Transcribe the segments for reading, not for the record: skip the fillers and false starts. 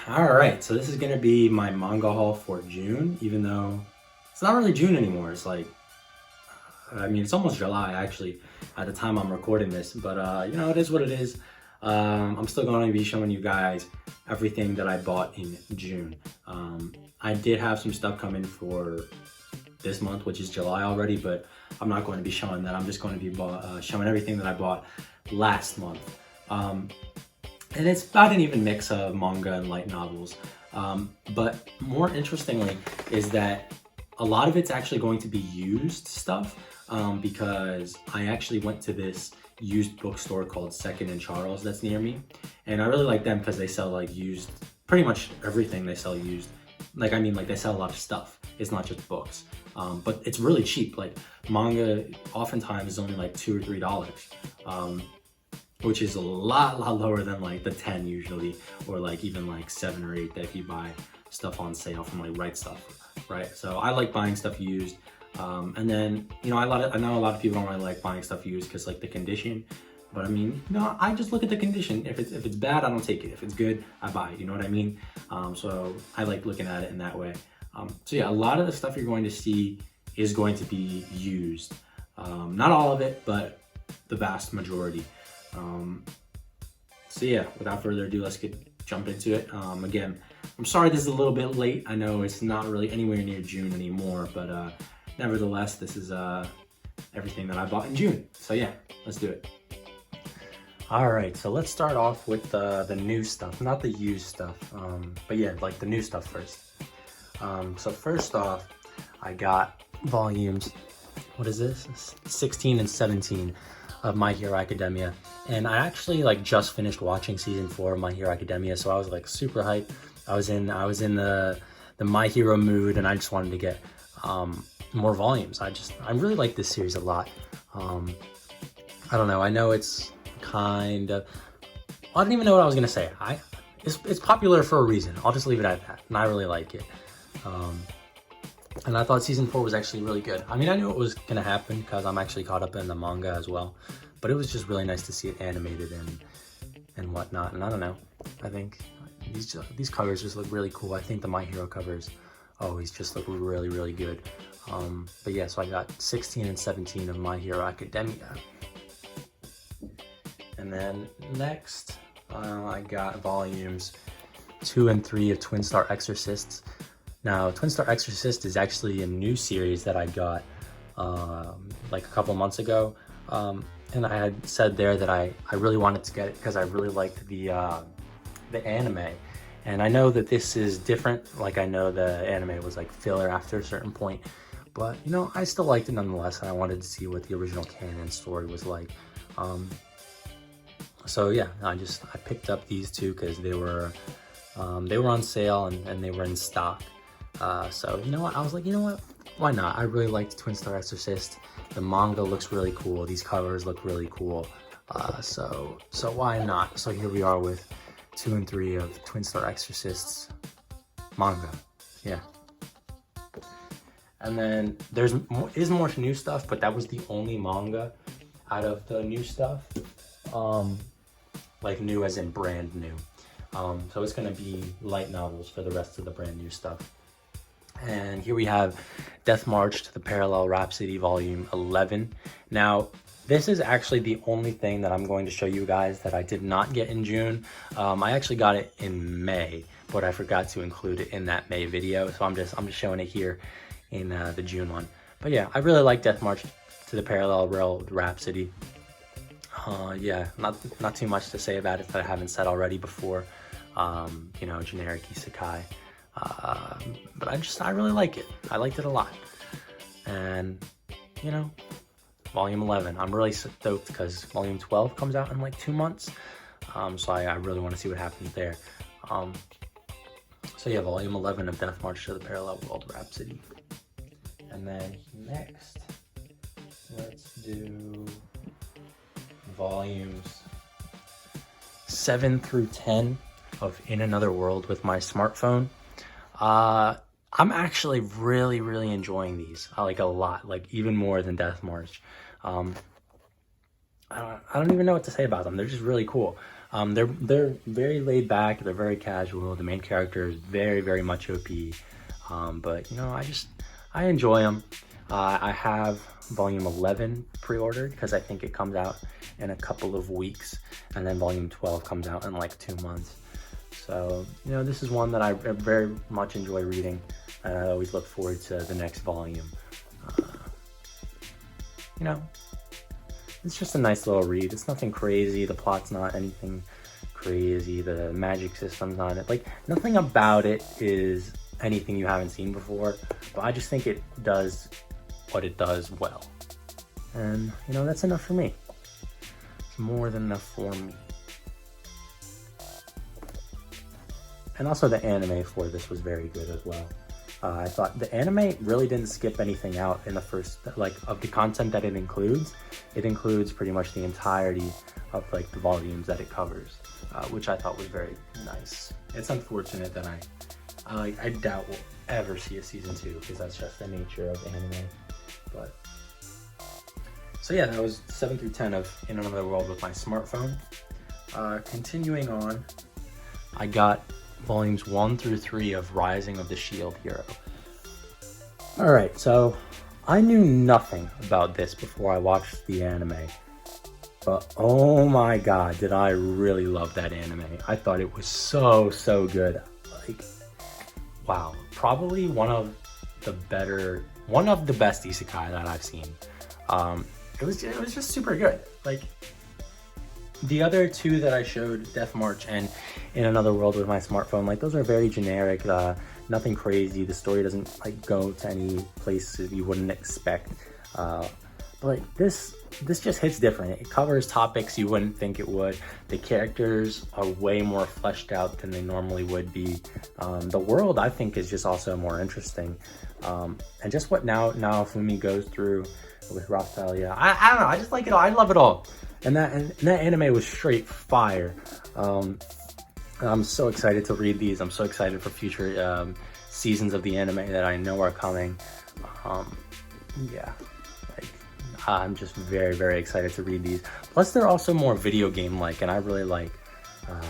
All right, so this is gonna be my manga haul for June, even though it's not really June anymore. It's like, I mean, it's almost July actually at the time I'm recording this, but it is what it is. I'm still going to be showing you guys everything that I bought in June. I did have some stuff coming for this month, which is July already, but I'm not going to be showing that. I'm just going to be showing everything that I bought last month. And it's about an even mix of manga and light novels. But more interestingly is that a lot of it's actually going to be used stuff, because I actually went to this used bookstore called Second and Charles that's near me. And I really like them because they sell like used, pretty much everything they sell used. Like, I mean, like they sell a lot of stuff. It's not just books. But it's really cheap. Like manga oftentimes is only like $2 or $3. Which is a lot lower than like the 10 usually, or like even like 7 or 8 that if you buy stuff on sale from like Right Stuff, right? So I like buying stuff used. And then, I know a lot of people don't really like buying stuff used because like the condition, but I mean, I just look at the condition. If it's bad, I don't take it. If it's good, I buy it, you know what I mean? So I like looking at it in that way. So yeah, a lot of the stuff you're going to see is going to be used. Not all of it, but the vast majority. So yeah, without further ado, let's jump into it. Again, I'm sorry this is a little bit late. I know it's not really anywhere near June anymore, but nevertheless, this is everything that I bought in June. So yeah, let's do it. All right, so let's start off with the new stuff, not the used stuff, but yeah, like the new stuff first. So first off, I got volumes, what is this? 16 and 17 of My Hero Academia. And I actually like just finished watching season 4 of My Hero Academia, so I was like super hyped. I was in the My Hero mood, and I just wanted to get more volumes. I really like this series a lot. I don't know, I know it's kind of, I don't even know what I was gonna say. It's popular for a reason. I'll just leave it at that, and I really like it. And I thought season 4 was actually really good. I mean, I knew it was gonna happen because I'm actually caught up in the manga as well, but it was just really nice to see it animated and whatnot. And I don't know, I think these covers just look really cool. I think the My Hero covers always just look really good. But yeah, so I got 16 and 17 of My Hero Academia. And then next, I got volumes 2 and 3 of Twin Star Exorcists. Now, Twin Star Exorcist is actually a new series that I got like a couple months ago. And I had said there that I really wanted to get it because I really liked the anime. And I know that this is different. Like, I know the anime was like filler after a certain point, but I still liked it nonetheless, and I wanted to see what the original canon story was like. So yeah, I picked up these two because they were on sale and they were in stock. So you know what, I was like, why not? I really liked Twin Star Exorcist. The manga looks really cool. These covers look really cool. So why not? So here we are with 2 and 3 of Twin Star Exorcist's manga. Yeah. And then there's more new stuff, but that was the only manga out of the new stuff. Like new as in brand new. So it's gonna be light novels for the rest of the brand new stuff. And here we have Death March to the Parallel Rhapsody Volume 11. Now, this is actually the only thing that I'm going to show you guys that I did not get in June. I actually got it in May, but I forgot to include it in that May video, so I'm just showing it here in the June one. But yeah, I really like Death March to the Parallel World Rhapsody. Yeah, not too much to say about it that I haven't said already before. Generic isekai. But I really like it. I liked it a lot. And, Volume 11. I'm really stoked because Volume 12 comes out in like 2 months. So I really want to see what happens there. So yeah, Volume 11 of Death March to the Parallel World Rhapsody. And then next, let's do Volumes 7 through 10 of In Another World with my smartphone. I'm actually really enjoying these. I like a lot, like even more than Death March. I don't even know what to say about them. They're just really cool. They're very laid back. They're very casual. The main character is very much OP. But you know, I enjoy them. I have volume 11 pre-ordered because I think it comes out in a couple of weeks, and then volume 12 comes out in like 2 months. So, you know, this is one that I very much enjoy reading, and I always look forward to the next volume. You know, it's just a nice little read. It's nothing crazy. The plot's not anything crazy. The magic system's not it. Like, nothing about it is anything you haven't seen before, but I just think it does what it does well. And, you know, that's enough for me. It's more than enough for me. And also the anime for this was very good as well. I thought the anime really didn't skip anything out in the first, like, of the content that it includes. It includes pretty much the entirety of like the volumes that it covers, which I thought was very nice. It's unfortunate that I doubt we'll ever see a season 2 because that's just the nature of anime. But so yeah, that was 7 through 10 of In Another World with my smartphone. Continuing on, I got volumes 1 through 3 of Rising of the Shield Hero. All right, so I knew nothing about this before I watched the anime, but oh my god, did I really love that anime. I thought it was so good. Like, wow, probably one of the best isekai that I've seen. It was just super good. Like, the other two that I showed, Death March and In Another World with my smartphone, like, those are very generic, nothing crazy. The story doesn't like go to any places you wouldn't expect. But like this just hits different. It covers topics you wouldn't think it would. The characters are way more fleshed out than they normally would be. The world, I think, is just also more interesting. And just what now Fumi goes through with Raphaelia, I don't know. I just like it all. I love it all. And that anime was straight fire. I'm so excited to read these. I'm so excited for future seasons of the anime that I know are coming. Yeah, like, I'm just very excited to read these. Plus, they're also more video game-like, and I really like.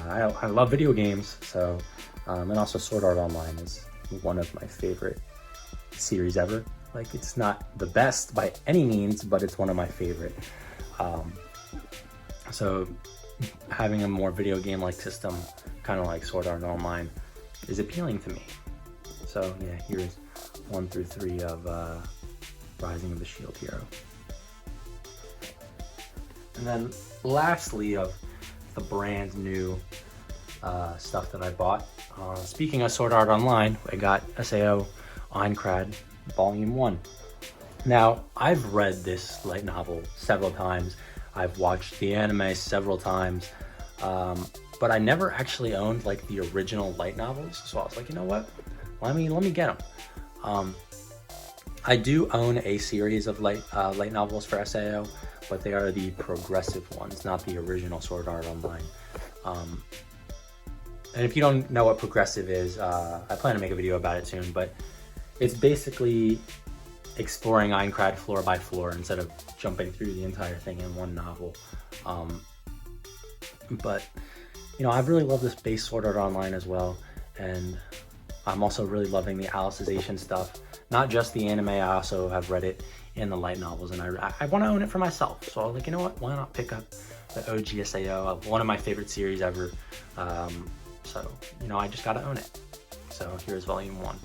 I love video games. So, and also Sword Art Online is one of my favorite series ever. Like, it's not the best by any means, but it's one of my favorite. So having a more video game-like system, kind of like Sword Art Online, is appealing to me. So yeah, here's 1 through 3 of Rising of the Shield Hero. And then lastly of the brand new stuff that I bought. Speaking of Sword Art Online, I got SAO Aincrad Volume 1. Now, I've read this light novel several times. I've watched the anime several times, but I never actually owned like the original light novels. So I was like, you know what? Let me get them. I do own a series of light novels for SAO, but they are the progressive ones, not the original Sword Art Online. And if you don't know what progressive is, I plan to make a video about it soon, but it's basically exploring Aincrad floor by floor instead of jumping through the entire thing in one novel. But, you know, I've really loved this base Sword Art Online as well, and I'm also really loving the Alicization stuff. Not just the anime, I also have read it in the light novels, and I want to own it for myself. So I was like, you know what, why not pick up the OG SAO, one of my favorite series ever. So, you know, I just gotta own it. So here's volume 1.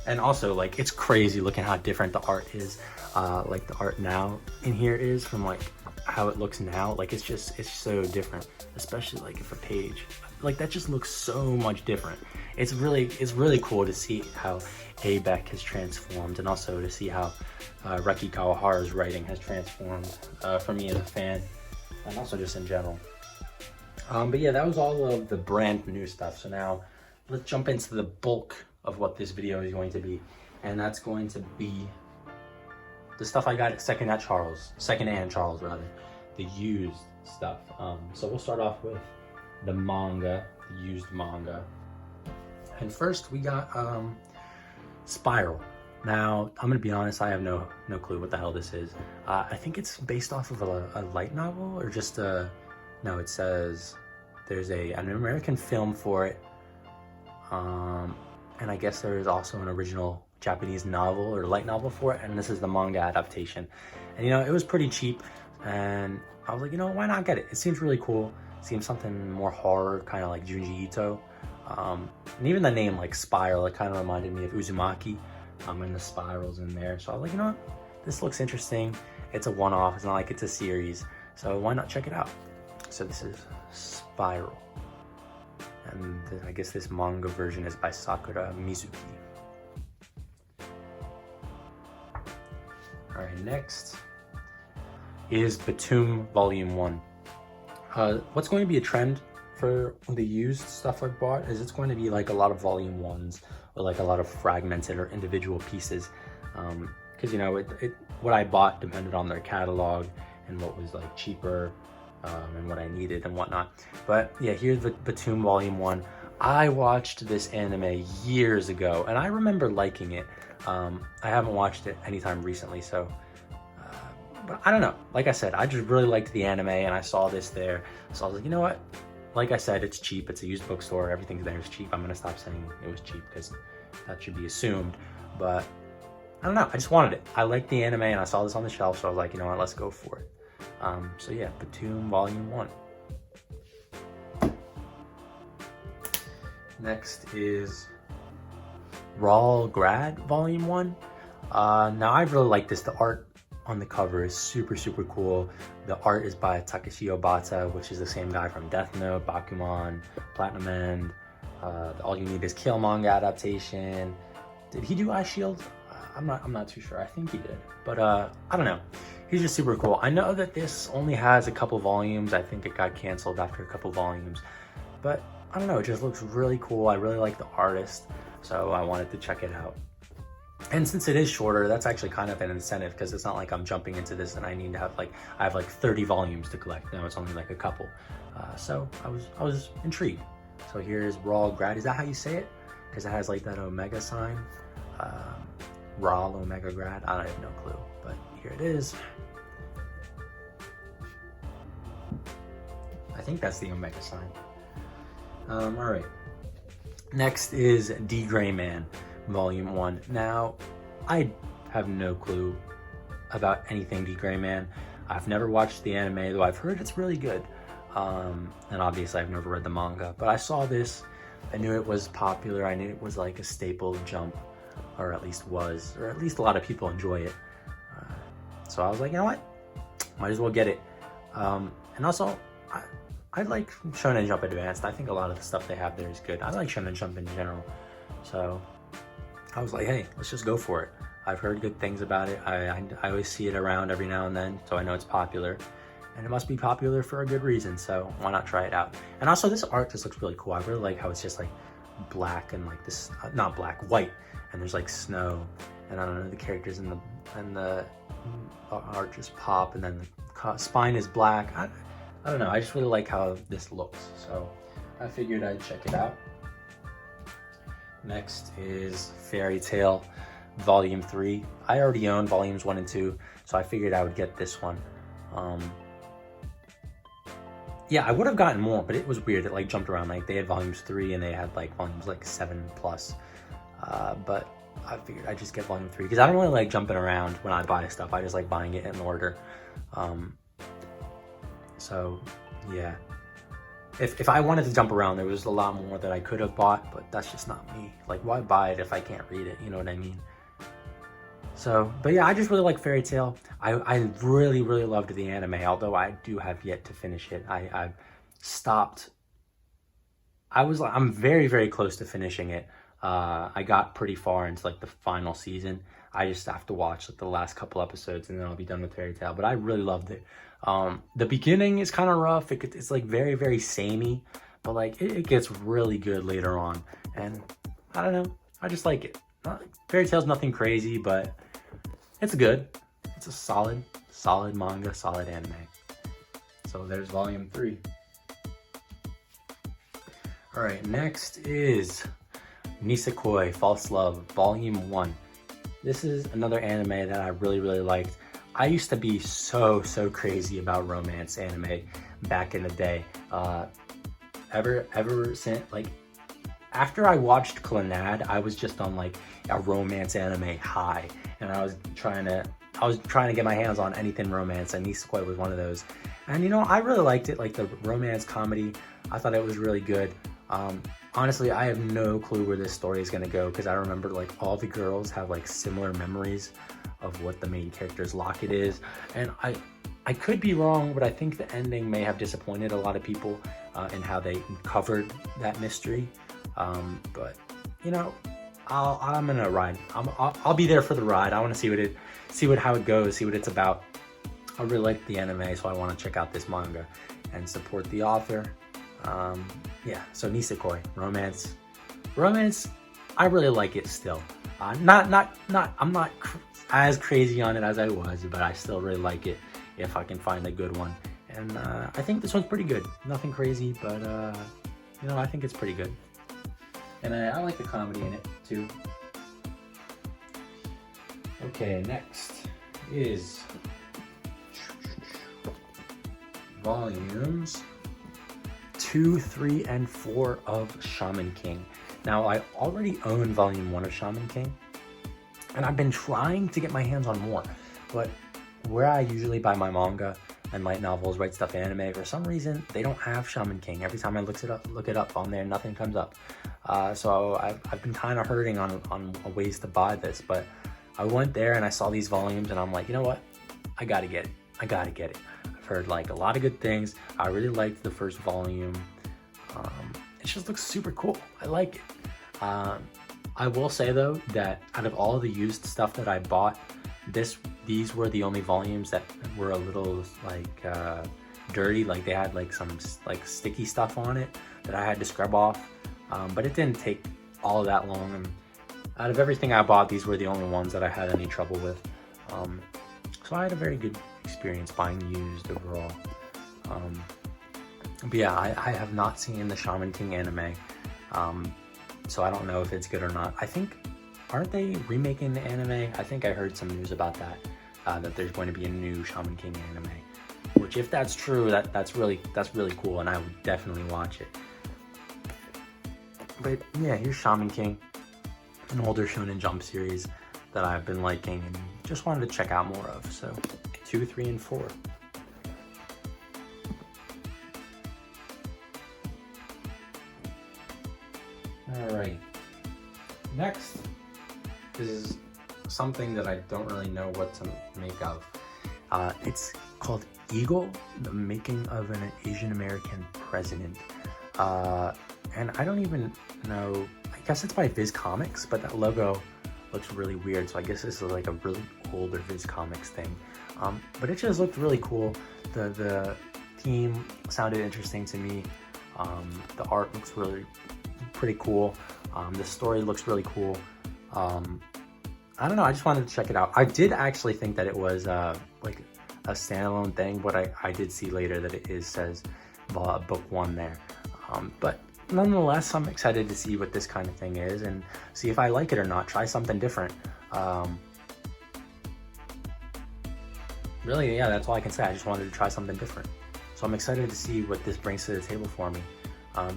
And also, like, it's crazy looking how different the art is. Like, the art now in here is from, like, how it looks now. Like, it's so different, especially, like, if a page, like, that just looks so much different. It's really cool to see how Abeck has transformed, and also to see how Reki Kawahara's writing has transformed for me as a fan, and also just in general. But yeah, that was all of the brand new stuff. So now let's jump into the bulk of what this video is going to be, and that's going to be the stuff I got at Second and Charles, the used stuff. So we'll start off with the manga, the used manga. And first we got Spiral, Now, I'm gonna be honest, I have no clue what the hell this is. I think it's based off of a light novel or just a, no, it says there's an American film for it. And I guess there is also an original Japanese novel or light novel for it, and this is the manga adaptation. And you know, it was pretty cheap, and I was like, you know, why not get it? It seems really cool. It seems something more horror, kind of like Junji Ito. And even the name, like Spiral, it kind of reminded me of Uzumaki. And the spirals in there. So I was like, you know what? This looks interesting. It's a one-off. It's not like it's a series. So why not check it out? So this is Spiral. And I guess this manga version is by Sakura Mizuki. All right, next is Batum Volume 1. What's going to be a trend for the used stuff I've bought is it's going to be like a lot of Volume 1s or like a lot of fragmented or individual pieces. Because, you know, what I bought depended on their catalog and what was like cheaper and what I needed and whatnot. But yeah, here's the Batum Volume 1. I watched this anime years ago and I remember liking it. I haven't watched it anytime recently, so but I don't know. Like I said, I just really liked the anime and I saw this there. So I was like, you know what? Like I said, it's cheap. It's a used bookstore. Everything there is cheap. I'm going to stop saying it was cheap because that should be assumed. But I don't know. I just wanted it. I liked the anime and I saw this on the shelf. So I was like, you know what? Let's go for it. So yeah, Batum Volume 1. Next is Raw Grad Volume 1. Now I really like this. The art on the cover is super cool. The art is by Takeshi Obata, which is the same guy from Death Note, Bakuman, Platinum End, All You Need Is Kill manga adaptation. Did he do Ice Shield? I'm not too sure. I think he did, but I don't know. He's just super cool. I know that this only has a couple volumes. I think it got canceled after a couple volumes, but I don't know. It just looks really cool. I really like the artist, so I wanted to check it out. And since it is shorter, that's actually kind of an incentive because it's not like I'm jumping into this and I need to have I have like 30 volumes to collect. No, it's only like a couple. So I was intrigued. So here's Raw Grad. Is that how you say it? Because it has like that Omega sign. Raw Omega Grad. I have no clue, but here it is. I think that's the Omega sign. All right. Next is D Gray Man Volume 1. Now, I have no clue about anything D Gray Man. I've never watched the anime, though I've heard it's really good. And obviously I've never read the manga, but I saw this. I knew it was popular. I knew it was like a staple Jump, or at least a lot of people enjoy it. So I was like, you know what? Might as well get it. And also, I like Shonen Jump Advanced. I think a lot of the stuff they have there is good. I like Shonen Jump in general. So I was like, hey, let's just go for it. I've heard good things about it. I always see it around every now and then, so I know it's popular. And it must be popular for a good reason, so why not try it out? And also, this art just looks really cool. I really like how it's just like black and like this, not black, white, and there's like snow. And I don't know, the characters and the art just pop, and then the spine is black. I don't know, I just really like how this looks. So I figured I'd check it out. Next is Fairy Tail Volume 3. I already own Volumes 1 and 2, so I figured I would get this one. Yeah, I would have gotten more, but it was weird. It like jumped around. Like they had Volumes 3 and they had like Volumes like 7+. But I figured I'd just get Volume 3 because I don't really like jumping around when I buy stuff. I just like buying it in order. So yeah. If I wanted to jump around, there was a lot more that I could have bought, but that's just not me. Like, why buy it if I can't read it? You know what I mean? So, but yeah, I just really like Fairy Tail. I really loved the anime, although I do have yet to finish it. I've stopped. I'm very close to finishing it. I got pretty far into like the final season. I just have to watch like the last couple episodes and then I'll be done with Fairy Tail. But I really loved it. The beginning is kind of rough. It's like very samey, but like it gets really good later on. And I don't know, I just like it. Fairy Tail's nothing crazy, but it's good. It's a solid manga, solid anime. So there's Volume 3. All right, next is Nisekoi False Love Volume 1. this is another anime that I really liked. I used to be so crazy about romance anime back in the day. Ever since, like, after I watched Clannad, I was just on like a romance anime high, and I was trying to get my hands on anything romance, and Nisekoi was one of those. And you know, I really liked it, like the romance comedy. I thought it was really good. Honestly, I have no clue where this story is gonna go, because I remember like all the girls have like similar memories of what the main character's locket is, and I could be wrong, but I think the ending may have disappointed a lot of people in how they covered that mystery. But you know, I'm gonna ride. I'll be there for the ride. I want to see how it goes, see what it's about. I really like the anime, so I want to check out this manga and support the author. Yeah, so Nisekoi, romance. I really like it still. I'm not as crazy on it as I was, but I still really like it if I can find a good one. And I think this one's pretty good. Nothing crazy, but you know, I think it's pretty good. And I like the comedy in it too. Okay, next is volumes 2, 3, and 4 of Shaman King. Now, I already own volume 1 of Shaman King, and I've been trying to get my hands on more, but where I usually buy my manga and light novels, Right Stuff Anime, for some reason they don't have Shaman King. Every time I look it up on there, nothing comes up. So I've been kind of hurting on ways to buy this, but I went there and I saw these volumes, and I'm like, you know what? I gotta get it. I've heard like a lot of good things. I really liked the first volume. It just looks super cool. I like it. I will say though that out of all the used stuff that I bought, these were the only volumes that were a little like dirty. Like they had like some like sticky stuff on it that I had to scrub off. But it didn't take all that long. And out of everything I bought, these were the only ones that I had any trouble with. So I had a very good experience buying used overall. But yeah, I have not seen the Shaman King anime, so I don't know if it's good or not. I think, aren't they remaking the anime? I think I heard some news about that, that there's going to be a new Shaman King anime, which if that's true, that's really cool, and I would definitely watch it. But yeah, here's Shaman King, an older Shonen Jump series that I've been liking and just wanted to check out more of. So 2, 3, and 4. Alright, next is something that I don't really know what to make of. It's called Eagle, the making of an Asian American president. And I don't even know, I guess it's by Viz Comics, but that logo looks really weird, so I guess this is like a really older Viz Comics thing. But it just looked really cool. The theme sounded interesting to me. The art looks really pretty cool. The story looks really cool. I don't know, I just wanted to check it out. I did actually think that it was like a standalone thing, but I did see later that it says book 1 there. But nonetheless, I'm excited to see what this kind of thing is and see if I like it or not. Try something different. Really, yeah, that's all I can say. I just wanted to try something different. So I'm excited to see what this brings to the table for me.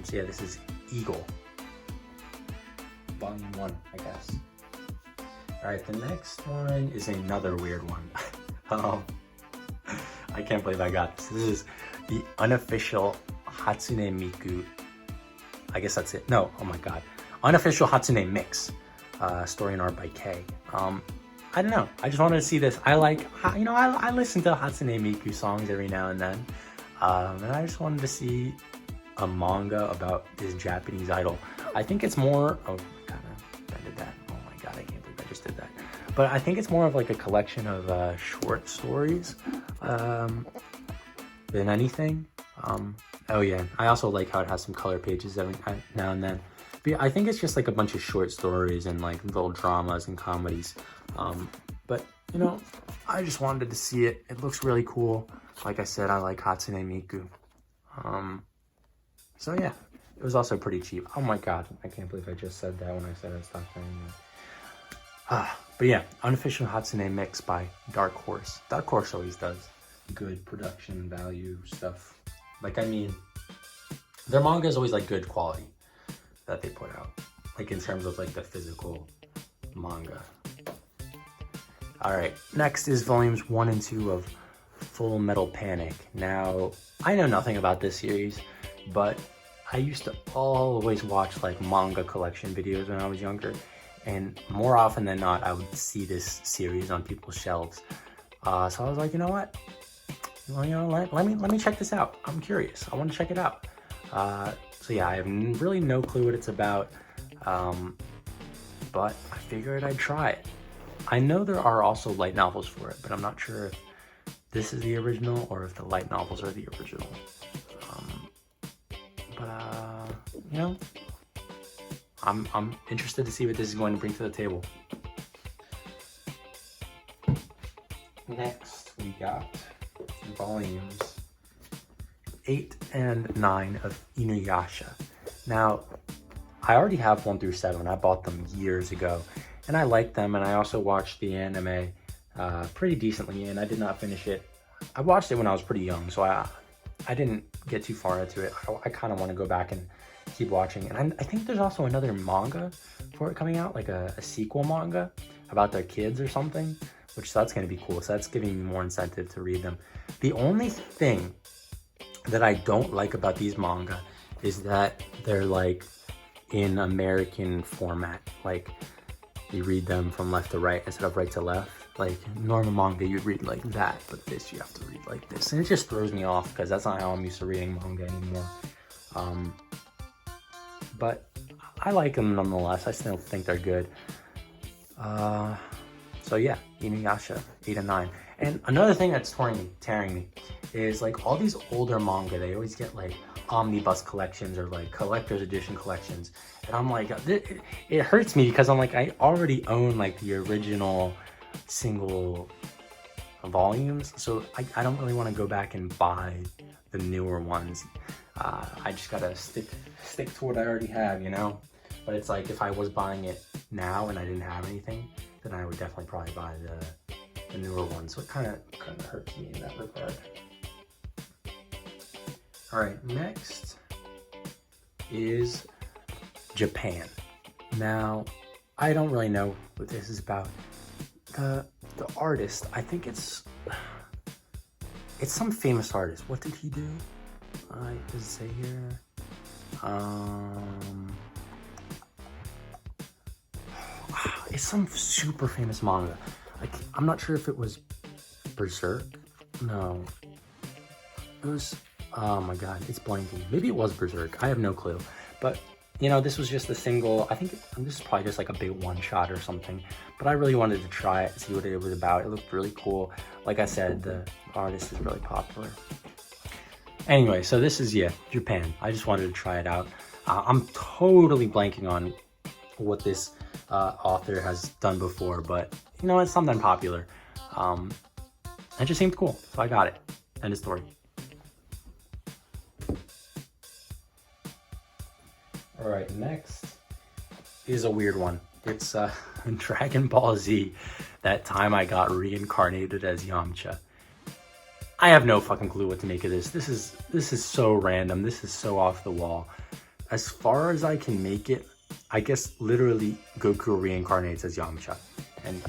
So yeah, this is Eagle, volume 1, I guess. All right, the next one is another weird one. I can't believe I got this. This is the unofficial Hatsune Miku. I guess that's it. No, oh my god. Unofficial Hatsune Mix. Story and art by K. I don't know. I just wanted to see this. I like, you know, I listen to Hatsune Miku songs every now and then. And I just wanted to see a manga about this Japanese idol. I think it's more, oh my god, I did that. Oh my god, I can't believe I just did that. But I think it's more of like a collection of short stories than anything. Oh yeah, I also like how it has some color pages every now and then. But yeah, I think it's just like a bunch of short stories and like little dramas and comedies. But you know, I just wanted to see it. It looks really cool. Like I said, I like Hatsune Miku. So yeah, it was also pretty cheap. Oh my god, I can't believe I just said that when I said I stopped saying that. But yeah, Unofficial Hatsune Mix by Dark Horse. Dark Horse always does good production value stuff. Like, I mean, their manga is always like good quality that they put out. Like in terms of like the physical manga. All right, next is volumes 1 and 2 of Full Metal Panic. Now, I know nothing about this series, but I used to always watch like manga collection videos when I was younger. And more often than not, I would see this series on people's shelves. So I was like, you know what? Well, you know, let me check this out. I'm curious. I want to check it out. So yeah, I have really no clue what it's about. But I figured I'd try it. I know there are also light novels for it, but I'm not sure if this is the original or if the light novels are the original. You know, I'm interested to see what this is going to bring to the table. Next, we got volumes 8 and 9 of Inuyasha. Now, I already have 1 through 7. I bought them years ago, and I liked them, and I also watched the anime pretty decently, and I did not finish it. I watched it when I was pretty young, so I didn't get too far into it. I kind of want to go back and keep watching. And I think there's also another manga for it coming out, like a sequel manga about their kids or something, which that's going to be cool. So that's giving me more incentive to read them. The only thing that I don't like about these manga is that they're like in American format. Like you read them from left to right instead of right to left. Like normal manga, you'd read like that, but this you have to read like this. And it just throws me off because that's not how I'm used to reading manga anymore. But I like them nonetheless. I still think they're good. So yeah, Inuyasha 8 and 9. And another thing that's tearing me is like all these older manga, they always get like omnibus collections or like collector's edition collections. And I'm like, it hurts me because I'm like, I already own like the original single volumes. So I don't really want to go back and buy the newer ones. I just gotta stick to what I already have, you know? But it's like if I was buying it now and I didn't have anything, then I would definitely probably buy the newer one. So it kind of hurts me in that regard. All right, next is Japan. Now, I don't really know what this is about. The artist, I think it's some famous artist. What did he do? Does it say here? It's some super famous manga. Like, I'm not sure if it was Berserk. No. It was, oh my god, it's blanking. Maybe it was Berserk. I have no clue. But, you know, this was just a single, I think this is probably just like a big one shot or something. But I really wanted to try it, see what it was about. It looked really cool. Like I said, the artist is really popular. Anyway, so this is, yeah, Japan. I just wanted to try it out. I'm totally blanking on what this author has done before, but you know, it's something popular. It just seemed cool, so I got it. End of story. All right, next is a weird one. It's Dragon Ball Z, that time I got reincarnated as Yamcha. I have no fucking clue what to make of this. This is so random. This is so off the wall. As far as I can make it, I guess literally Goku reincarnates as Yamcha. And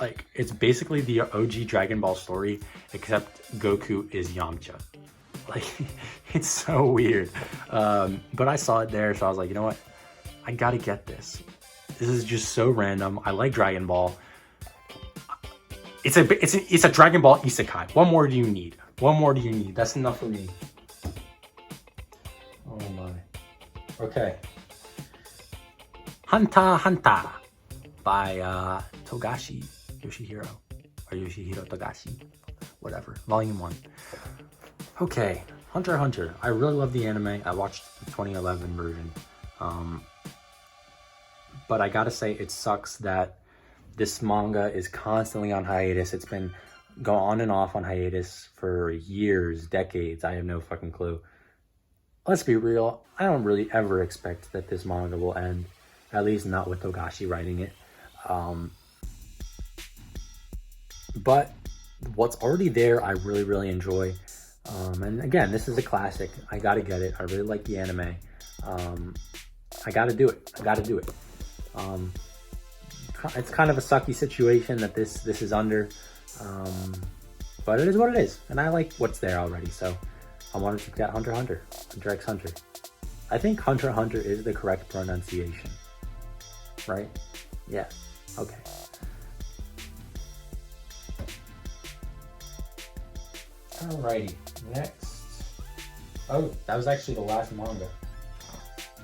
like, it's basically the OG Dragon Ball story, except Goku is Yamcha. Like, it's so weird. But I saw it there, so I was like, you know what? I gotta get this. This is just so random. I like Dragon Ball. It's a Dragon Ball isekai. What more do you need? What more do you need? That's enough for me. Oh my. Okay. Hunter x Hunter by Togashi Yoshihiro. Or Yoshihiro Togashi. Whatever. Volume 1. Okay. Hunter x Hunter. I really love the anime. I watched the 2011 version. But I gotta say, it sucks that this manga is constantly on hiatus. It's been going on and off on hiatus for years, decades. I have no fucking clue. Let's be real. I don't really ever expect that this manga will end. At least not with Togashi writing it. But what's already there, I really, really enjoy. And again, this is a classic. I gotta get it. I really like the anime. I gotta do it. I gotta do it. It's kind of a sucky situation that this is under, but it is what it is, and I like what's there already. So I wanted to get Hunter x Hunter, Hunter x Hunter. I think Hunter x Hunter is the correct pronunciation, right? Yeah. Okay. Alrighty. Next. Oh, that was actually the last manga.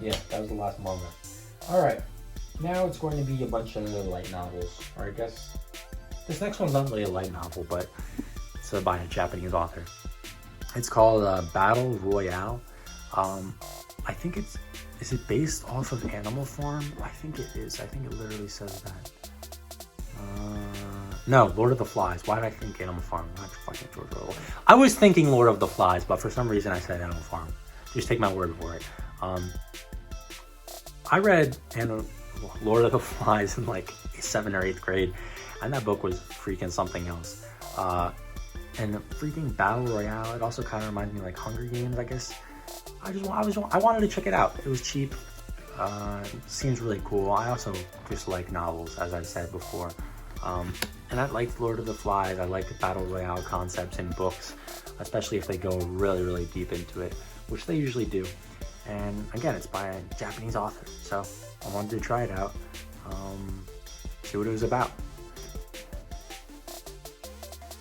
Yeah, that was the last manga. All right. Now it's going to be a bunch of light novels, or I guess this next one's not really a light novel, but it's by a Japanese author. It's called Battle Royale. I think is it based off of Animal Farm? I think it is. I think it literally says that. No, Lord of the Flies. Why did I think Animal Farm? Not fucking George Orwell. I was thinking Lord of the Flies, but for some reason I said Animal Farm. Just take my word for it. I read Lord of the Flies in like 7th or 8th grade, and that book was freaking something else. And freaking Battle Royale, it also kind of reminds me of like Hunger Games, I guess. I wanted to check it out. It was cheap. Seems really cool. I also just like novels, as I said before. And I liked Lord of the Flies. I like the Battle Royale concepts in books, especially if they go really, really deep into it, which they usually do. And again, it's by a Japanese author, so I wanted to try it out, see what it was about.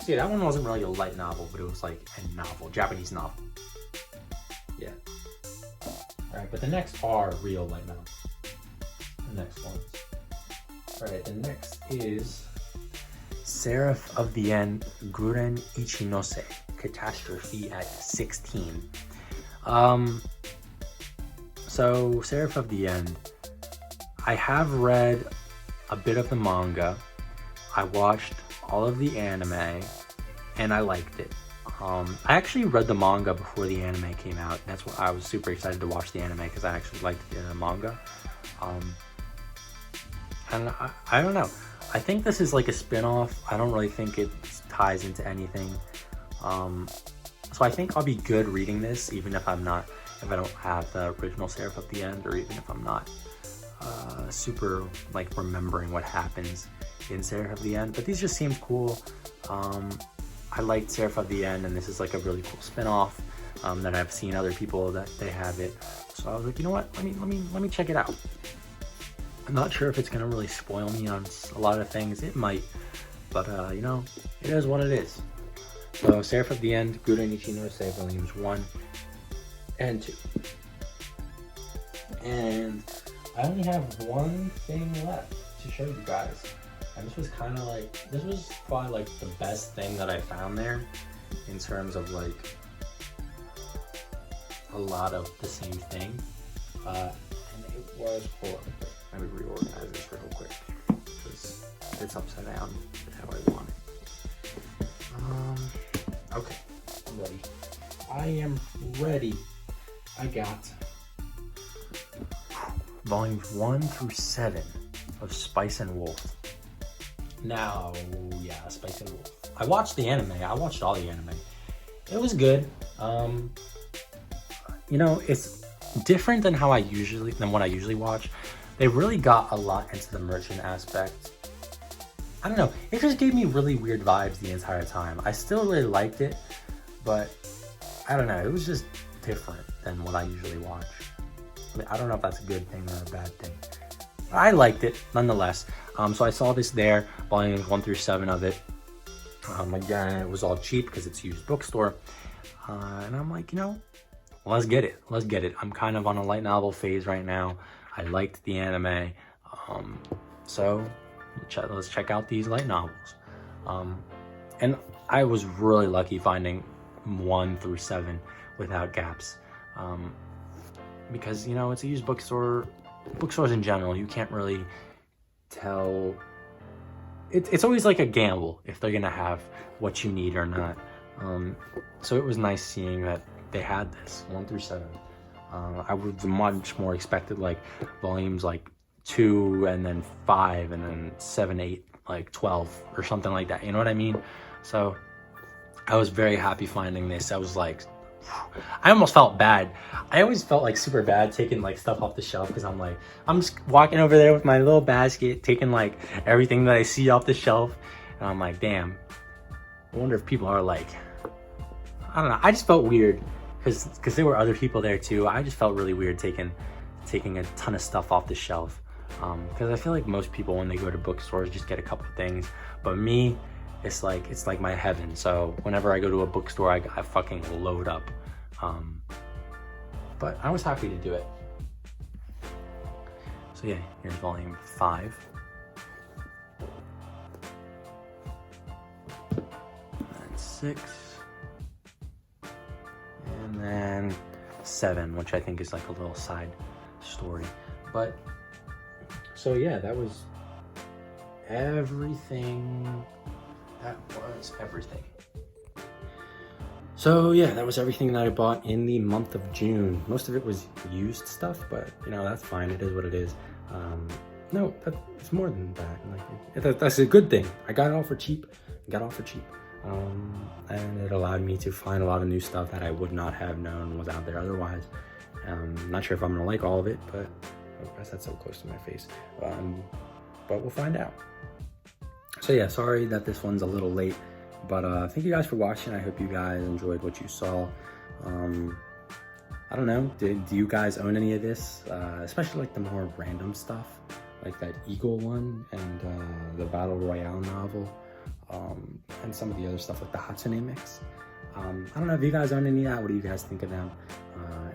See, that one wasn't really a light novel, but it was like a novel, Japanese novel. Yeah. All right, but the next are real light novels. The next ones. All right, the next is Seraph of the End, Guren Ichinose, Catastrophe at 16. So Seraph of the End, I have read a bit of the manga. I watched all of the anime, and I liked it. I actually read the manga before the anime came out. That's what I was super excited to watch the anime because I actually liked the manga. And I don't know. I think this is like a spin-off. I don't really think it ties into anything. So I think I'll be good reading this, even if I don't have the original Seraph of the End, or even if I'm not super like remembering what happens in Seraph of the End. But these just seem cool. I liked Seraph of the End, and this is like a really cool spin-off that I've seen other people that they have it. So I was like, you know what? Let me check it out. I'm not sure if it's gonna really spoil me on a lot of things. It might, but you know, it is what it is. So Seraph of the End, Guren Ichinose, volumes 1 and 2. And I only have one thing left to show you guys. And this was kind of like, this was probably like the best thing that I found there in terms of like a lot of the same thing. And it was, hold on, let me reorganize this real quick because it's upside down how I want it. Okay, I'm ready. I am ready. I got volumes 1 through 7 of Spice and Wolf. Now, yeah, Spice and Wolf. I watched the anime. I watched all the anime. It was good. You know, it's different than what I usually watch. They really got a lot into the merchant aspect. I don't know. It just gave me really weird vibes the entire time. I still really liked it, but I don't know. It was just different than what I usually watch. I don't know if that's a good thing or a bad thing. I liked it nonetheless. So I saw this there, volumes 1 through 7 of it. Again, it was all cheap because it's used bookstore. And I'm like, you know, let's get it. Let's get it. I'm kind of on a light novel phase right now. I liked the anime. So let's check out these light novels. And I was really lucky finding 1 through 7 without gaps. Because, you know, it's a used bookstore. Bookstores in general, you can't really tell. It's always like a gamble if they're gonna have what you need or not. So it was nice seeing that they had this 1 through 7. I would much more expected like volumes like 2 and then 5 and then 7, 8 like 12 or something like that. You know what I mean? So I was very happy finding this. I was like, I almost felt bad. I always felt like super bad taking like stuff off the shelf because I'm like, I'm just walking over there with my little basket, taking like everything that I see off the shelf. And I'm like, damn, I wonder if people are like, I don't know. I just felt weird because there were other people there too. I just felt really weird taking a ton of stuff off the shelf. Because I feel like most people when they go to bookstores just get a couple things. But me, it's like my heaven. So whenever I go to a bookstore, I fucking load up. But I was happy to do it. So yeah, here's volume 5. And 6. And then 7, which I think is like a little side story. But so yeah, that was everything. That was everything. So yeah, that was everything that I bought in the month of June. Most of it was used stuff, but you know, that's fine. It is what it is. No, it's more than that. Like that's a good thing. I got it all for cheap. And it allowed me to find a lot of new stuff that I would not have known was out there otherwise. Not sure if I'm gonna like all of it, but oh gosh, that's so close to my face. But we'll find out. So yeah, sorry that this one's a little late, but thank you guys for watching. I hope you guys enjoyed what you saw. I don't know, do you guys own any of this? Especially like the more random stuff, like that Eagle one and the Battle Royale novel, and some of the other stuff like the Hatsune mix. I don't know if you guys own any of that. What do you guys think of them?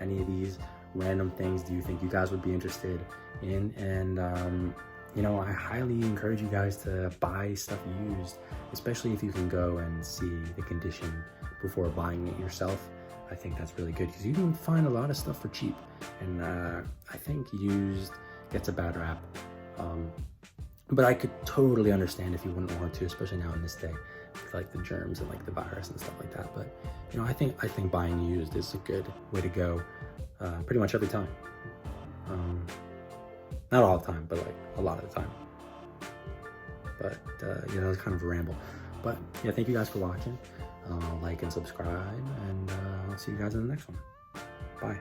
Any of these random things do you think you guys would be interested in? And you know, I highly encourage you guys to buy stuff used, especially if you can go and see the condition before buying it yourself. I think that's really good because you can find a lot of stuff for cheap, and I think used gets a bad rap. But I could totally understand if you wouldn't want to, especially now in this day with like the germs and like the virus and stuff like that. But you know, I think buying used is a good way to go, pretty much every time. Not all the time, but like a lot of the time. But you know, it's kind of a ramble. But yeah, thank you guys for watching. Like and subscribe, and I'll see you guys in the next one. Bye.